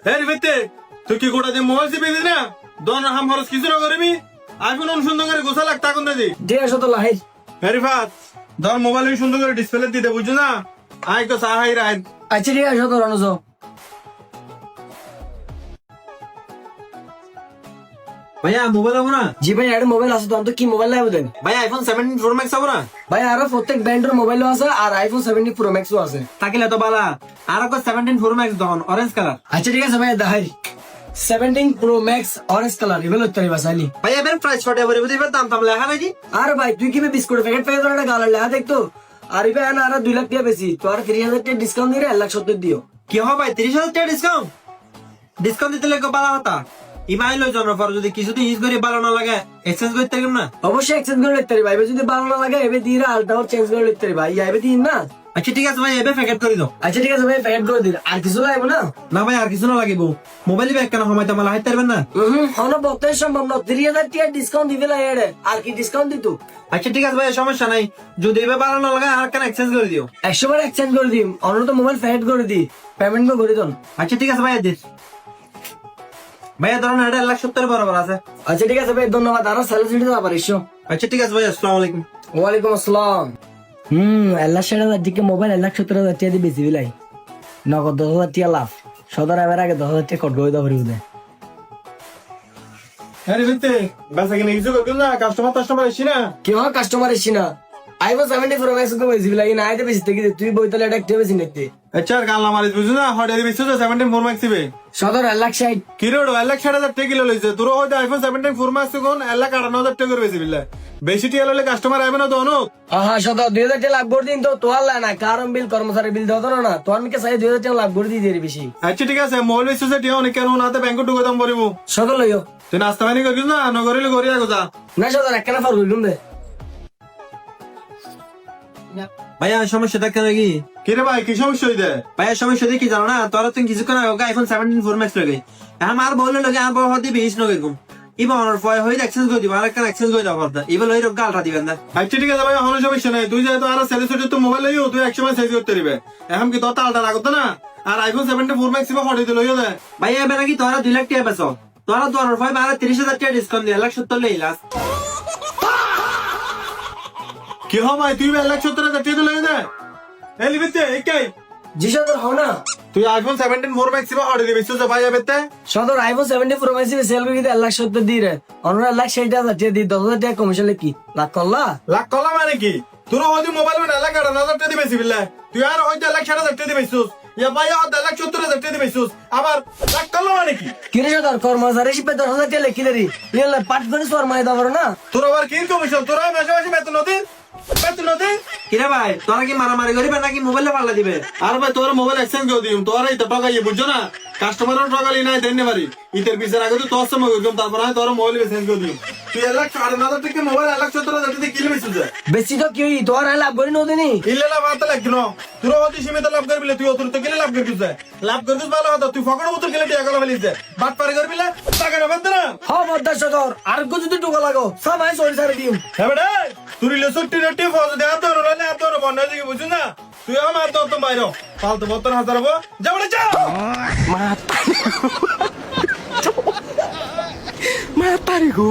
হ্যাঁ রিফাতে তুই কি গোটা দিয়ে মোবাইল চিপে দিস না দন হাম খরচ কিছু না করবি আইফোন সুন্দর করে গোসা লাখ টাকা দি ঠিক আছে তো লাহির হ্যাঁ রিফাত ধর মোবাইল সুন্দর করে ডিসপ্লে দিতে বুঝছো না আয় তো সাহাই রায় আচ্ছা ঠিক আছে তো রনজ ভাইয়া মোবাইল হবো না? জি ভাই একটা মোবাইল আছে তো কি মোবাইল লাগবে দেন ভাই আইফোন 17 প্রো ম্যাক্স হবো না? ভাই আরো প্রত্যেক ব্র্যান্ডের মোবাইলও আছে আর আইফোন 17 প্রো ম্যাক্সও আছে থাকিলে তো বালা আর 17 প্রো ম্যাক্স দহন অরেঞ্জ কালার। আচ্ছা ঠিক আছে ভাই দাহাই 17 প্রো ম্যাক্স অরেঞ্জ কালার ইভেল উত্তরি বাসাইলি ভাই এবার প্রাইস ছটে বলে বুঝিবার দাম টাম লেখা নাকি? আর ভাই তুই কি বিস্কুট প্যাকেট প্যাকেট একটা গালার লেখা দেখতো আর ইবে আর 2 লাখ টাকা বেশি তো আর 30,000 টাকা ডিসকাউন্ট দিয়ে 1,70,000 দিও কি হবে ভাই 30,000 টাকা ডিসকাউন্ট? ডিসকাউন্ট দিতে লাগে বালা হতা ইমাইল জনের পর যদি কিছু ইউজ করি ভালো না লাগে এক্সচেঞ্জ করতে পারবেন না? অবশ্যই এক্সচেঞ্জ করে নিতে পারি ভাই এবার যদি ভালো না লাগে এবে দিয়ে আলটাও চেঞ্জ করে নিতে পারি ভাই এবে দিন না। আচ্ছা ঠিক আছে ভাই এবার প্যাকেট করে দাও। আচ্ছা ঠিক আছে ভাই প্যাকেট করে দিন আর কিছু লাগবে না? না ভাই আর কিছু না লাগিব মোবাইল ব্যাগ কেন সময় তোমার হাইতে পারবেন না? হনো বলতে সম্ভব না 30,000 টাকা ডিসকাউন্ট দিবে লাগে আর কি ডিসকাউন্ট দিত। আচ্ছা ঠিক আছে ভাই সমস্যা নাই যদি এবার ভালো না লাগে আর কেন এক্সচেঞ্জ করে দিও। 100 বার এক্সচেঞ্জ করে দিম অন্য তো মোবাইল প্যাকেট করে দি পেমেন্ট করে দিন। আচ্ছা ঠিক আছে ভাই দিস ভাইয়া ধরুন এটা 1,70,000 বরাবর আছে। আচ্ছা ঠিক আছে ভাই ধন্যবাদ আরো স্যালারি দিতে পারিস। আচ্ছা ঠিক আছে ভাই আসসালামু আলাইকুম। ওয়ালাইকুম আসসালাম। 1,60,000 টাকা মোবাইল 1,70,000 টাকা দিয়ে বেশি বিলাই নগদ 10,000 টাকা লাভ সদর আবার আগে 10,000 টাকা কট গই দাও বুঝে। হ্যাঁ রিফাতে বেসা কিনে কিছু করবি না কাস্টমার এসছি না কি হয় কাস্টমার এসছি না আইফোন 17 প্রো ম্যাক্স কো বেশি বিলাই না আইতে বেশি থেকে তুই বইতলে এটা একটা বেশি নিতে আচ্ছা আর গাল না মারিস বুঝছো না হঠাৎ বেশি 17 প্রো ম্যাক্স দিবে সদর 1,60,000 কি রে 1,60,000 টাকা কিলো লইছে তোর হয়তো আইফোন 17 প্রো ম্যাক্স কোন 1,58,000 টাকা করে বেশি বিল্লা বেশি টিয়া লইলে কাস্টমার আইবে না তো অনু আহা সদর 2,000 টাকা লাভ করে দিন তো তোয়াল না কারণ বিল কর্মচারী বিল দাও না তো আমি কে চাই 2,000 টাকা লাভ করে দিয়ে দিই বেশি। আচ্ছা ঠিক আছে মোবাইল বেশি টিয়া অনেক কেন নাতে ব্যাংকে ঢুকে দাম পড়িব সদর লইও তুই নাস্তা পানি করিস না নগরিলে গড়িয়া গোজা না সদর একখানা ফার হইলুম দে। ভাইয়া সমস্যাটা কেন কি? কি রে ভাই কি সমস্যা হইছে ভাইয়া সমস্যা কি জানো না তোরা তুমি কিছুক্ষণ আগে আইফোন 17 প্রো ম্যাক্স লগে আমার বললে লগে আমার হদি বেশ নগে গুম ইবা অনার ফয় হই এক্সচেঞ্জ করে দিবা আর একটা এক্সচেঞ্জ করে দাও কথা ইবা লই গালটা দিবেন না। আচ্ছা ঠিক আছে ভাই কোনো সমস্যা নাই তুই যেহেতু আর সেলে সেলে তো মোবাইল লইও তুই এক সময় সাইজ করতে দিবে এখন কি তোর আলটা লাগতো না আর আইফোন 17 প্রো ম্যাক্স বা হঠাৎ লইও দে ভাইয়া এবার নাকি তোরা 2 লাখ টাকা বেচো তোরা তো অনার ফয় আর 30,000 টাকা ডিসকাউন্ট দিয়ে 1,70,000 লই লাস। কি হয় ভাই তুই 1,70,000 টাকা লইও দে এই লিবিতে একাই জি সদর হও না তুই আইফোন 17 প্রো ম্যাক্স বা হঠাৎ দিবি তো ভাই এবেতে সদর আইফোন 17 প্রো ম্যাক্স সেল করে দিতে 1,70,000 দিয়ে রে অন্য 1,60,000 টাকা দিয়ে 10,000 টাকা কমিশন কি লাখ করলা লাখ কলা মানে কি তোর হয়তো মোবাইল না 1,58,000 টাকা দিবে বিল্লা তুই আর হয়তো 1,60,000 টাকা দিবে ইয়া ভাই আর 1,70,000 টাকা দিবে আবার লাখ কলা মানে কি কিরে সদর কর্মচারী শিপে 10,000 টাকা লিখি দেরি ইয়া পাট করে সর মাই দাও না তোর আবার কি কমিশন তোর মাসে মাসে বেতন নদী কিরে ভাই তোরা কি মারামারি করিবে নাকি মোবাইলে পাল্লা দিবে? আর ভাই তোর মোবাইল এক্সচেঞ্জ করে দিম তোর এই তো টাকাই বুঝছো না কাস্টমারও টাকালি নাই দেন পারি ঈদের পিছের আগে তো তোর সময় করলাম তারপর আমি তোর মোবাইল এক্সচেঞ্জ করে দিম তুই 1,60,000 টাকা মোবাইল 1,70,000 টাকা কিলো বেশি যায় বেশি তো কি তোর লাভ করি নদিনি ইলে লাভ হাতে লাগলো তোর অতি সীমিত লাভ করবি তুই অতিরিক্ত কিলে লাভ করবি লাভ করতে ভালো হতো তুই ফকড় উত্তর কিলে টাকা গলা ফেলিস বাট পারে করবি না টাকা না বাদ না হ্যাঁ বদ্দা সদর আর যদি টুকা লাগো সব আমি সরি সারি দিম হ্যাঁ বেটা তুই লেসুটি রেটি ফজ দে আতো রলে আতো বন্ধ দিকে বুঝছ না তুই আমার তো বাইরে ফালতু 72,000 হবো যা বলে যা মা তারি গো